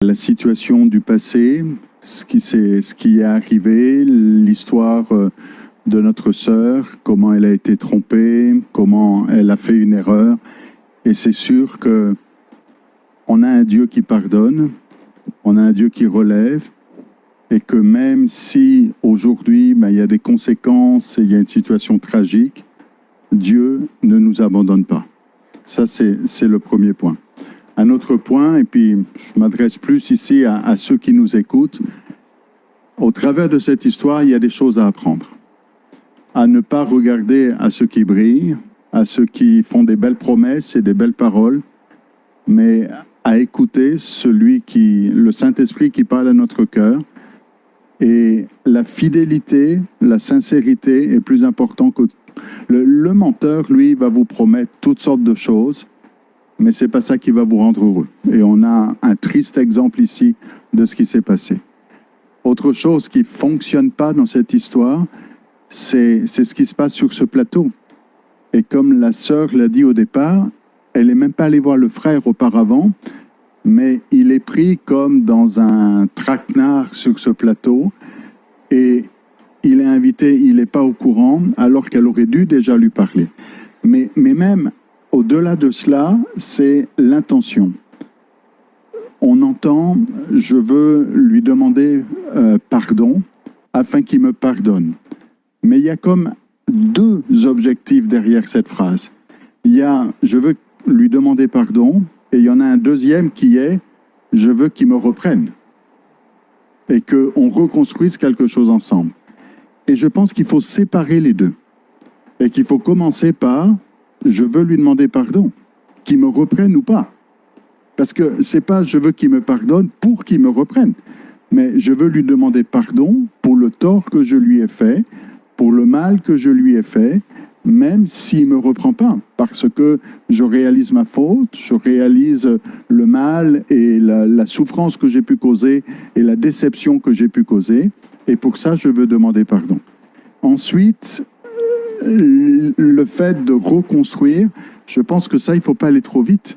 la situation du passé, ce qui est arrivé, l'histoire de notre sœur, comment elle a été trompée, comment elle a fait une erreur. Et c'est sûr que on a un Dieu qui pardonne, on a un Dieu qui relève, et que même si aujourd'hui il y a des conséquences et il y a une situation tragique, Dieu ne nous abandonne pas. Ça, c'est le premier point. Un autre point, et puis je m'adresse plus ici à ceux qui nous écoutent, au travers de cette histoire, il y a des choses à apprendre. À ne pas regarder à ceux qui brillent, à ceux qui font des belles promesses et des belles paroles, mais à écouter le Saint-Esprit qui parle à notre cœur. Et la fidélité, la sincérité est plus important que... Le menteur, lui, va vous promettre toutes sortes de choses, mais ce n'est pas ça qui va vous rendre heureux. Et on a un triste exemple ici de ce qui s'est passé. Autre chose qui ne fonctionne pas dans cette histoire, c'est ce qui se passe sur ce plateau. Et comme la sœur l'a dit au départ, elle n'est même pas allée voir le frère auparavant, mais il est pris comme dans un traquenard sur ce plateau et il est invité, il n'est pas au courant, alors qu'elle aurait dû déjà lui parler. Mais même au-delà de cela, c'est l'intention. On entend, je veux lui demander pardon afin qu'il me pardonne. Mais il y a comme deux objectifs derrière cette phrase. Il y a, je veux lui demander pardon, et il y en a un deuxième qui est, je veux qu'il me reprenne. Et qu'on reconstruise quelque chose ensemble. Et je pense qu'il faut séparer les deux. Et qu'il faut commencer par, je veux lui demander pardon, qu'il me reprenne ou pas. Parce que c'est pas, je veux qu'il me pardonne pour qu'il me reprenne. Mais je veux lui demander pardon pour le tort que je lui ai fait, pour le mal que je lui ai fait, même s'il ne me reprend pas, parce que je réalise ma faute, je réalise le mal et la souffrance que j'ai pu causer et la déception que j'ai pu causer, et pour ça, je veux demander pardon. Ensuite, le fait de reconstruire, je pense que ça, il ne faut pas aller trop vite.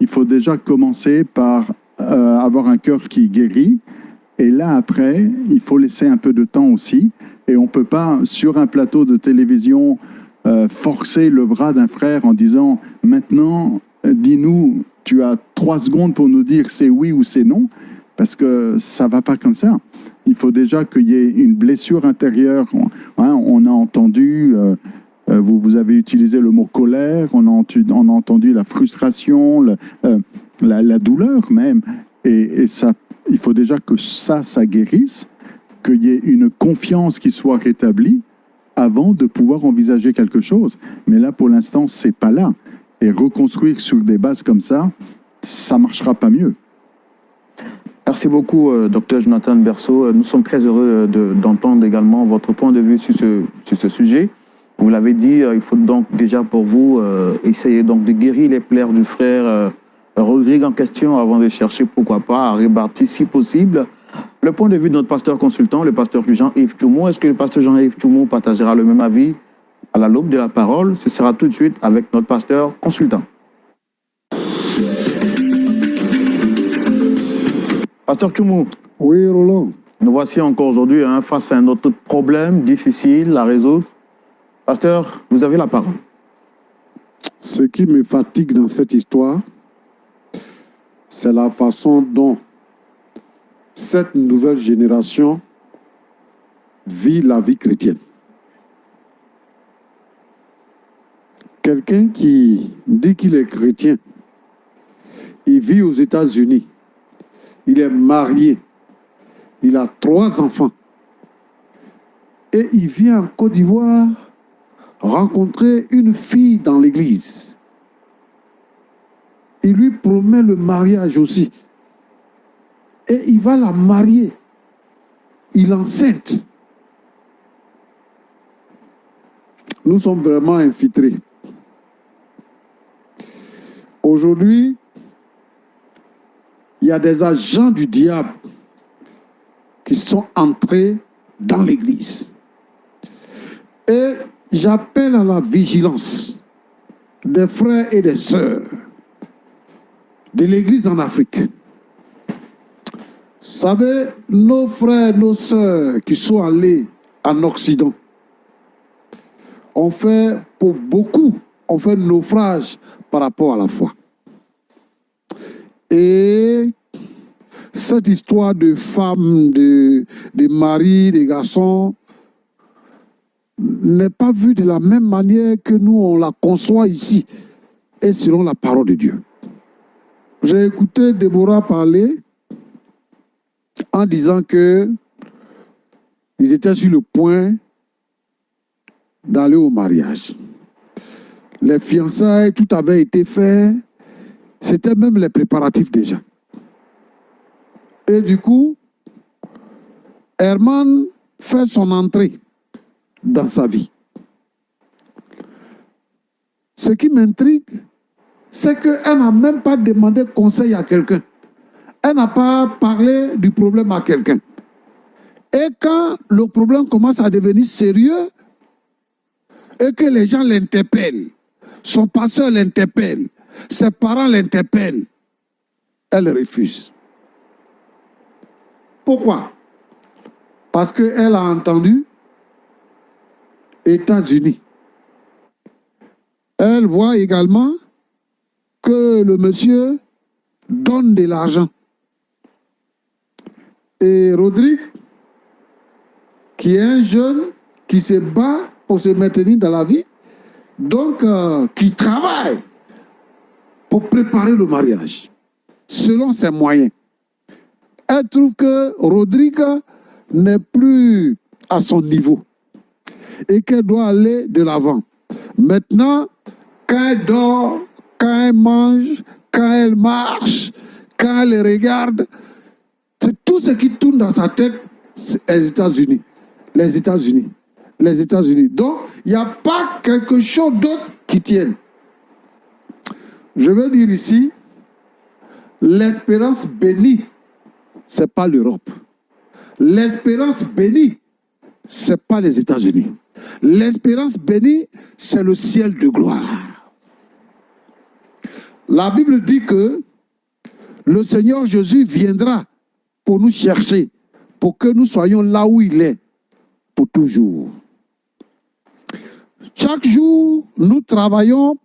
Il faut déjà commencer par avoir un cœur qui guérit, et là, après, il faut laisser un peu de temps aussi, et on ne peut pas, sur un plateau de télévision, forcer le bras d'un frère en disant « Maintenant, dis-nous, tu as 3 secondes pour nous dire c'est oui ou c'est non », parce que ça ne va pas comme ça. Il faut déjà qu'il y ait une blessure intérieure. On a entendu, vous avez utilisé le mot colère, on a entendu la frustration, la douleur même, et ça, il faut déjà que ça guérisse, qu'il y ait une confiance qui soit rétablie, avant de pouvoir envisager quelque chose. Mais là, pour l'instant, c'est pas là. Et reconstruire sur des bases comme ça marchera pas mieux. Merci beaucoup, Dr Jonathan Berceau. Nous sommes très heureux d'entendre également votre point de vue sur ce sujet. Vous l'avez dit, il faut donc déjà pour vous essayer donc de guérir les plaies du frère Rodrigue en question avant de chercher, pourquoi pas, à répartir si possible le point de vue de notre pasteur consultant, le pasteur Jean-Yves Toumou. Est-ce que le pasteur Jean-Yves Toumou partagera le même avis à la l'aube de la parole? Ce sera tout de suite avec notre pasteur consultant. Pasteur Toumou. Oui, Roland. Nous voici encore aujourd'hui face à un autre problème difficile à résoudre. Pasteur, vous avez la parole. Ce qui me fatigue dans cette histoire, c'est la façon dont cette nouvelle génération vit la vie chrétienne. Quelqu'un qui dit qu'il est chrétien, il vit aux États-Unis, il est marié, il a 3 enfants, et il vient en Côte d'Ivoire rencontrer une fille dans l'église. Il lui promet le mariage aussi. Et il va la marier. Il est enceinte. Nous sommes vraiment infiltrés. Aujourd'hui, il y a des agents du diable qui sont entrés dans l'église. Et j'appelle à la vigilance des frères et des sœurs de l'église en Afrique. savez, nos frères, nos sœurs qui sont allés en Occident ont fait, pour beaucoup, ont fait naufrage par rapport à la foi. Et cette histoire de femmes, de maris, de garçons, n'est pas vue de la même manière que nous, on la conçoit ici, et selon la parole de Dieu. J'ai écouté Déborah parler en disant que ils étaient sur le point d'aller au mariage. Les fiançailles, tout avait été fait. C'était même les préparatifs déjà. Et du coup, Herman fait son entrée dans sa vie. Ce qui m'intrigue, c'est qu'elle n'a même pas demandé conseil à quelqu'un. Elle n'a pas parlé du problème à quelqu'un. Et quand le problème commence à devenir sérieux et que les gens l'interpellent, son pasteur l'interpelle, ses parents l'interpellent, elle refuse. Pourquoi? Parce qu'elle a entendu États-Unis. Elle voit également que le monsieur donne de l'argent. Et Rodrigue, qui est un jeune qui se bat pour se maintenir dans la vie, donc qui travaille pour préparer le mariage, selon ses moyens. Elle trouve que Rodrigue n'est plus à son niveau et qu'elle doit aller de l'avant. Maintenant, quand elle dort, quand elle mange, quand elle marche, quand elle regarde, c'est tout ce qui tourne dans sa tête, c'est les États-Unis. Les États-Unis. Les États-Unis. Donc, il n'y a pas quelque chose d'autre qui tienne. Je veux dire ici, l'espérance bénie, ce n'est pas l'Europe. L'espérance bénie, ce n'est pas les États-Unis. L'espérance bénie, c'est le ciel de gloire. La Bible dit que le Seigneur Jésus viendra pour nous chercher, pour que nous soyons là où il est, pour toujours. Chaque jour, nous travaillons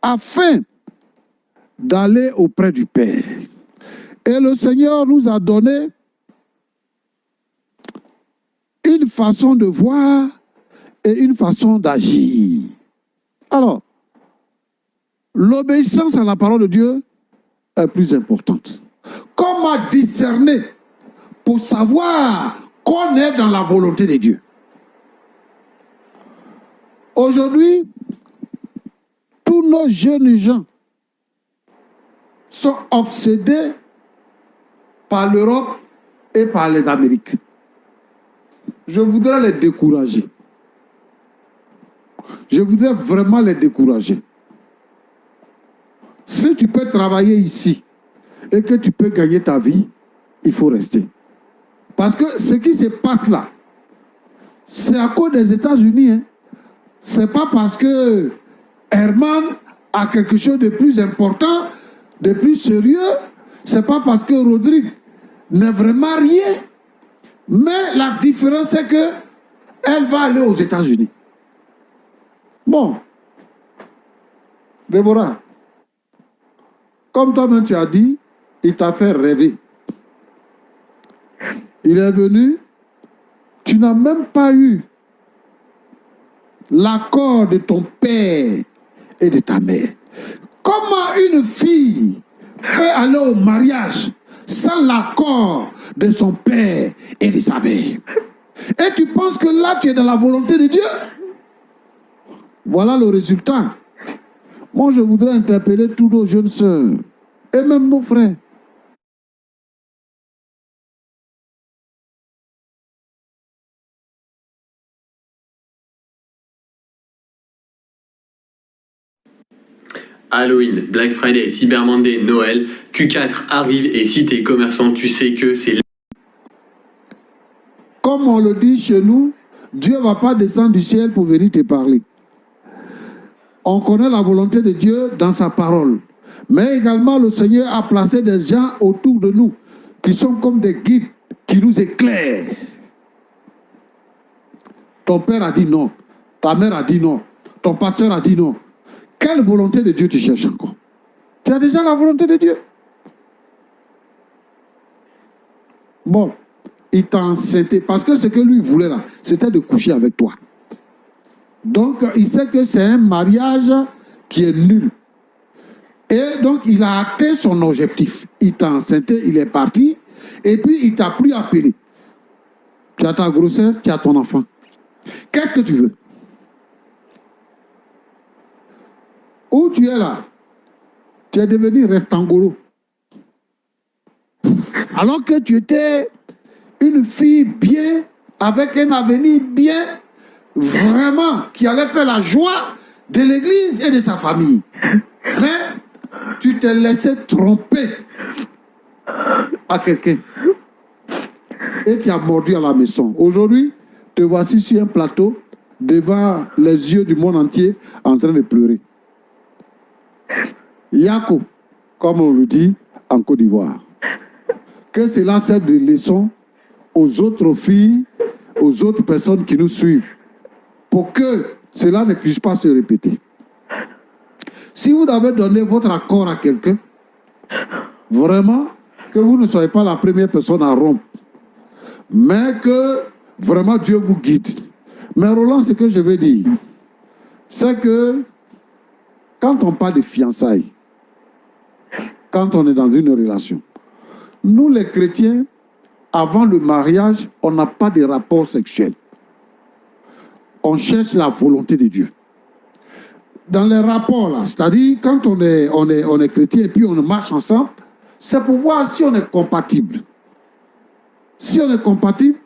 afin d'aller auprès du Père. Et le Seigneur nous a donné une façon de voir et une façon d'agir. Alors, l'obéissance à la parole de Dieu est plus importante. Comment discerner pour savoir qu'on est dans la volonté de Dieu? Aujourd'hui, tous nos jeunes gens sont obsédés par l'Europe et par les Amériques. Je voudrais les décourager. Je voudrais vraiment les décourager. Si tu peux travailler ici et que tu peux gagner ta vie, il faut rester. Parce que ce qui se passe là, c'est à cause des États-Unis. Hein. Ce n'est pas parce que Herman a quelque chose de plus important, de plus sérieux. Ce n'est pas parce que Rodrigue n'est vraiment rien. Mais la différence, c'est que elle va aller aux États-Unis. Bon. Déborah, comme toi-même tu as dit, il t'a fait rêver. Il est venu, tu n'as même pas eu l'accord de ton père et de ta mère. Comment une fille peut aller au mariage sans l'accord de son père et de sa mère? Et tu penses que là, tu es dans la volonté de Dieu? Voilà le résultat. Moi, je voudrais interpeller tous nos jeunes sœurs et même nos frères. Halloween, Black Friday, Cyber Monday, Noël, Q4 arrive et si t'es commerçant, tu sais que c'est... Comme on le dit chez nous, Dieu ne va pas descendre du ciel pour venir te parler. On connaît la volonté de Dieu dans sa parole. Mais également, le Seigneur a placé des gens autour de nous qui sont comme des guides qui nous éclairent. Ton père a dit non, ta mère a dit non, ton pasteur a dit non. Quelle volonté de Dieu tu cherches encore? Tu as déjà la volonté de Dieu. Bon, il t'a enceinté parce que ce que lui voulait là, c'était de coucher avec toi. Donc, il sait que c'est un mariage qui est nul. Et donc, il a atteint son objectif. Il t'a enceinté, il est parti, et puis il t'a plus appelé. Tu as ta grossesse, tu as ton enfant. Qu'est-ce que tu veux? Où tu es là? Tu es devenu restangolo. Alors que tu étais une fille bien, avec un avenir bien, vraiment, qui allait faire la joie de l'église et de sa famille. Mais tu t'es laissé tromper à quelqu'un. Et tu as mordu à la maison. Aujourd'hui, te voici sur un plateau, devant les yeux du monde entier, en train de pleurer. Yako, comme on le dit en Côte d'Ivoire. Que cela serve de leçon aux autres filles, aux autres personnes qui nous suivent, pour que cela ne puisse pas se répéter. Si vous avez donné votre accord à quelqu'un, vraiment, que vous ne soyez pas la première personne à rompre, mais que vraiment Dieu vous guide. Mais Roland, ce que je veux dire, c'est que quand on parle de fiançailles, quand on est dans une relation, nous les chrétiens, avant le mariage, on n'a pas de rapport sexuel. On cherche la volonté de Dieu. Dans les rapports, là, c'est-à-dire quand on est chrétien et puis on marche ensemble, c'est pour voir si on est compatible. Si on est compatible,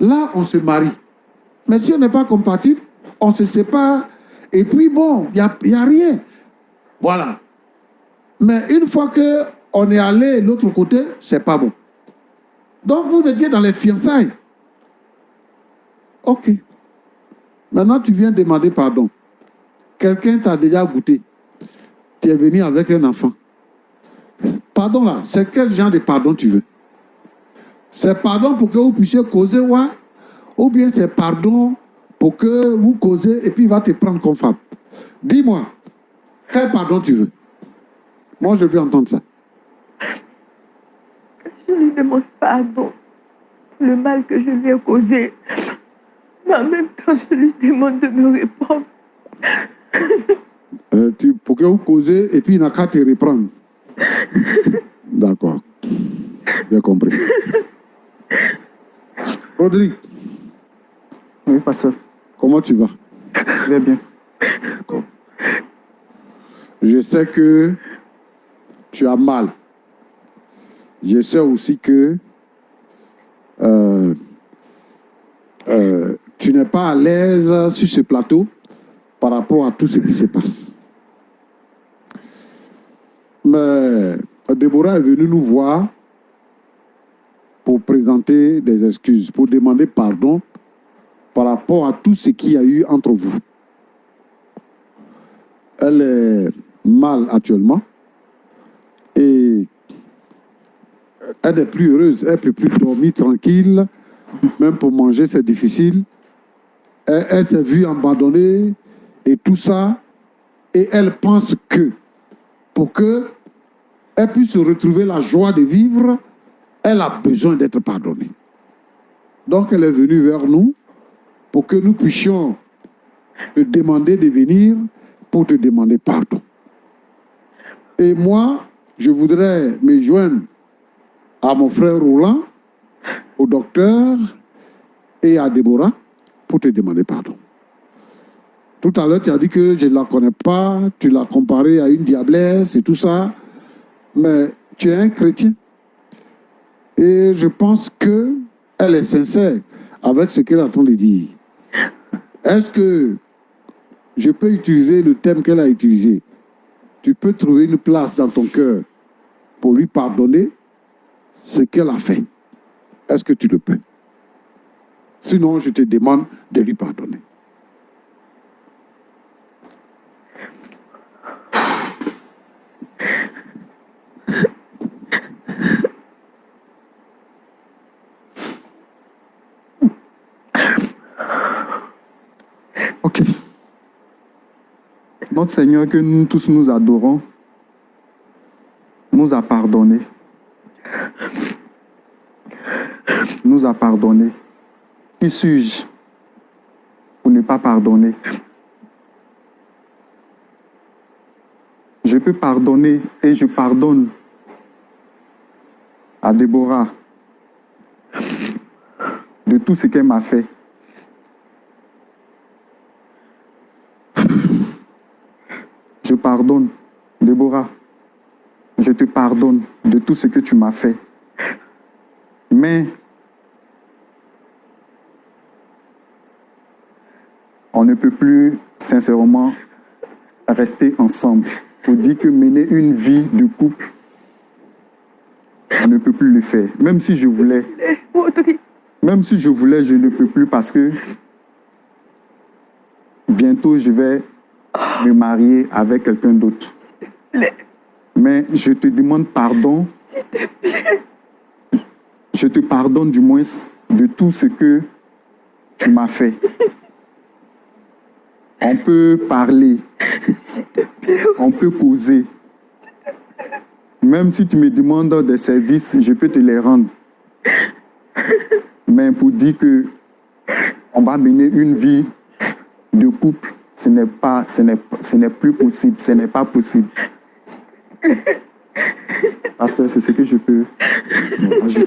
là, on se marie. Mais si on n'est pas compatible, on se sépare. Et puis bon, il n'y a rien. Voilà. Mais une fois qu'on est allé de l'autre côté, c'est pas bon. Donc vous étiez dans les fiançailles. Ok. Maintenant, tu viens demander pardon. Quelqu'un t'a déjà goûté. Tu es venu avec un enfant. Pardon là, c'est quel genre de pardon tu veux? C'est pardon pour que vous puissiez causer, ouais? Ou bien c'est pardon pour que vous causez et puis il va te prendre comme femme? Dis-moi, quel pardon tu veux? Moi, je veux entendre ça. Je lui demande pardon pour le mal que je lui ai causé. Mais en même temps, je lui demande de me répondre. Pour que vous causez et puis il n'a qu'à te reprendre. D'accord. Bien compris. Rodrigue. Oui, pasteur. Comment tu vas? Je vais bien. D'accord. Je sais que tu as mal. Je sais aussi que tu n'es pas à l'aise sur ce plateau par rapport à tout ce qui se passe. Mais Déborah est venue nous voir pour présenter des excuses, pour demander pardon par rapport à tout ce qu'il y a eu entre vous. Elle est mal actuellement et elle n'est plus heureuse, elle ne peut plus dormir tranquille, même pour manger c'est difficile. Elle s'est vue abandonnée et tout ça, et elle pense que pour qu'elle puisse retrouver la joie de vivre, elle a besoin d'être pardonnée. Donc elle est venue vers nous pour que nous puissions te demander de venir pour te demander pardon. Et moi, je voudrais me joindre à mon frère Roland, au docteur et à Déborah pour te demander pardon. Tout à l'heure, tu as dit que je ne la connais pas, tu l'as comparée à une diablesse et tout ça, mais tu es un chrétien. Et je pense qu'elle est sincère avec ce qu'elle est en train de dire. Est-ce que je peux utiliser le thème qu'elle a utilisé? Tu peux trouver une place dans ton cœur pour lui pardonner ce qu'elle a fait. Est-ce que tu le peux? Sinon, je te demande de lui pardonner. Ok. Notre Seigneur que nous tous nous adorons nous a pardonné. Nous a pardonné. Qui suis-je pour ne pas pardonner? Je peux pardonner et je pardonne à Déborah de tout ce qu'elle m'a fait. Je pardonne, Déborah, je te pardonne de tout ce que tu m'as fait. Mais on ne peut plus sincèrement rester ensemble. Il faut dire que mener une vie de couple, on ne peut plus le faire. Même si je voulais, je ne peux plus parce que bientôt je vais me marier avec quelqu'un d'autre. Mais je te demande pardon. S'il te plaît. Je te pardonne du moins de tout ce que tu m'as fait. On peut parler. S'il te plaît. On peut causer. Même si tu me demandes des services, je peux te les rendre. Mais pour dire que on va mener une vie de couple, ce n'est plus possible, ce n'est pas possible. Pasteur, c'est ce que je peux ajouter.